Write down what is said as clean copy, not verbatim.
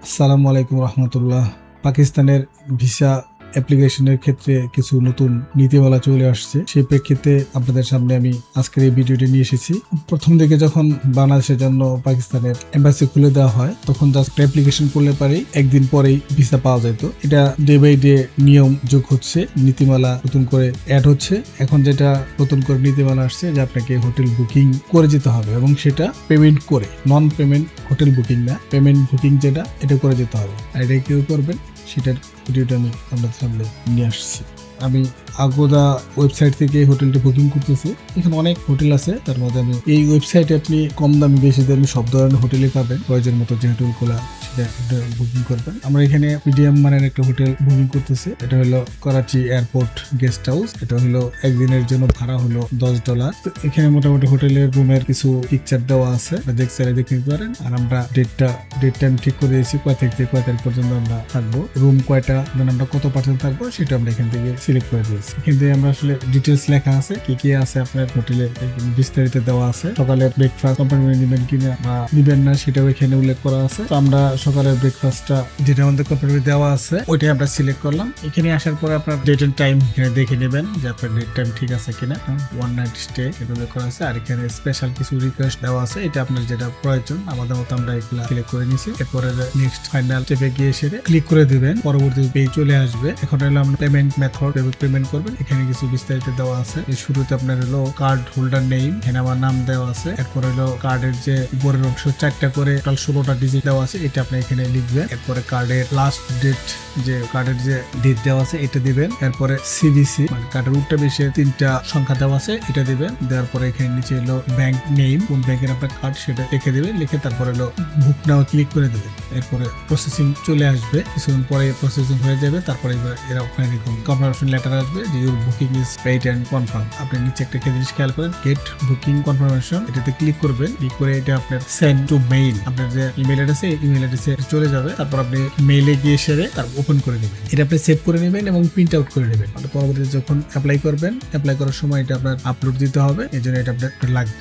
আসসালামু আলাইকুম রহমতুল্লাহ। পাকিস্তানের ভিসা অ্যাপ্লিকেশনের ক্ষেত্রে কিছু নতুন নীতিমালা চলে আসছে, সেই প্রেক্ষিতে আপনাদের সামনে আমি আজকের এই ভিডিওটি নিয়ে এসেছি। প্রথম দিকে যখন বাংলাদেশের জন্য পাকিস্তানের এম্বাসি খুলে দেওয়া হয়, তখন জাস্ট অ্যাপ্লিকেশন করলে পারেই একদিন পরেই ভিসা পাওয়া যেত। এটা ডে বাই ডে নিয়ম যোগ হচ্ছে, নীতিমালা নতুন করে অ্যাড হচ্ছে। এখন যেটা নতুন করে নীতিমালা আসছে যে আপনাকে হোটেল বুকিং করে যেতে হবে, এবং সেটা পেমেন্ট করে, নন পেমেন্ট হোটেল বুকিং না, পেমেন্ট বুকিং যেটা, এটা করে যেতে হবে। আর এটা কেউ করবেন সেটার ভিডিওটা আমি আপনাদের সামনে নিয়ে আসছি। আমি আগোদা ওয়েবসাইট থেকে হোটেলটি বুকিং করতেছি। এখানে অনেক হোটেল আছে, তার মধ্যে আমি এই ওয়েবসাইটে আপনি কম দামি বেশি দামি সব ধরনের হোটেলই পাবেন। প্রয়োজন মতো যে হোটেলগুলো সেটা বুকিং করবেন। আমরা এখানে মিডিয়াম মানের একটা হোটেল বুকিং করতেছি। এটা হলো করাচি এয়ারপোর্ট গেস্ট হাউস। এটা হলো একদিনের জন্য ভাড়া হলো $10। তো এখানে মোটামুটি হোটেলের রুমের কিছু পিকচার দেওয়া আছে, দেখতে নিতে পারেন। আর আমরা ডেট টাইম ঠিক করে দিয়েছি, কয় তারিখ থেকে কয় তারিখ পর্যন্ত আমরা থাকবো, রুম কয়টা, আমরা কত পার্সেন্ট থাকবো সেটা আমরা এখান থেকে সিলেক্ট করে দিয়েছি। এখান থেকে আমরা আসলে ডিটেলস লেখা আছে, কি কি আছে আপনার হোটেলে বিস্তারিত দেওয়া আছে। সকালে ব্রেকফাস্ট কমপ্লিমেন্টারি নিবেন কিনা বা নিবেন না সেটাও এখানে উল্লেখ করা আছে। তো আমরা সকালের ব্রেকফাস্টটা যেটা আমাদের কমপ্লিমেন্টারি দেওয়া আছে ওইটাই আমরা সিলেক্ট করলাম। এখানে আসার পরে আপনার ডেট এন্ড টাইম এখানে দেখে নেবেন যে আপনার ডেট টাইম ঠিক আছে কিনা। ওয়ান নাইট স্টে এটা উল্লেখ করা আছে। আর এখানে স্পেশাল কিছু রিকোয়েস্ট দেওয়া আছে, এটা আপনার যেটা প্রয়োজন। আমাদের মতো আমরা এগুলা সিলেক্ট করে নিয়েছি। এরপরে নেক্সট ফাইনাল স্টেপে গিয়ে সেটা ক্লিক করে দিবেন, পরবর্তী পেজ চলে আসবে। এখন হলো আমরা পেমেন্ট মেথড পেমেন্ট করবেন। এখানে কিছু বিস্তারিত দেওয়া আছে। শুরুতে আপনার হলো কার্ড হোল্ডার নেম, এখানে আমার নাম দেওয়া আছে। এরপর হলো কার্ডের যে উপরের অংশ 4টা করে টোটাল 16টা ডিজিট দেওয়া আছে, এটা আপনি এখানে লিখবেন। এরপরে কার্ডের লাস্ট ডেট, যে কার্ডের যে ডেট দেওয়া আছে এটা দিবেন। এরপরে সিভিসি মানে কার্ডের উল্টা বেশি 3টা সংখ্যা দেওয়া আছে, এটা দিবেন। দেওয়ার পরে এখানে নিচে হলো ব্যাংক নেম, কোন ব্যাংকের আপনার কার্ড সেটা লিখে দিবেন। লিখে তারপরে হলো বুক নাও ক্লিক করে দিবেন। এরপরে প্রসেসিং চলে আসবে, কিছুক্ষণ পরে প্রসেসিং হয়ে যাবে। তারপরে এরা আপনার এরকম কনফার্মেশন লেটার আসবে যে your booking is paid and confirm. আপনি নিচে একটা জিনিস খেয়াল করেন, গেট বুকিং কনফার্মেশন, এটাতে ক্লিক করবেন। ক্লিক করে এটা আপনার সেন্ড টু মেইল, আপনার যে ইমেল অ্যাড্রেসে ইমেল অ্যাড্রেসে চলে যাবে। তারপর আপনি মেইলে গিয়ে সেরে তার ওপেন করে নেবেন। এটা আপনি সেভ করে নেবেন এবং প্রিন্ট আউট করে নেবেন। পরবর্তীতে যখন অ্যাপ্লাই করবেন, অ্যাপ্লাই করার সময় এটা আপনার আপলোড দিতে হবে, এই জন্য এটা আপনার লাগবে।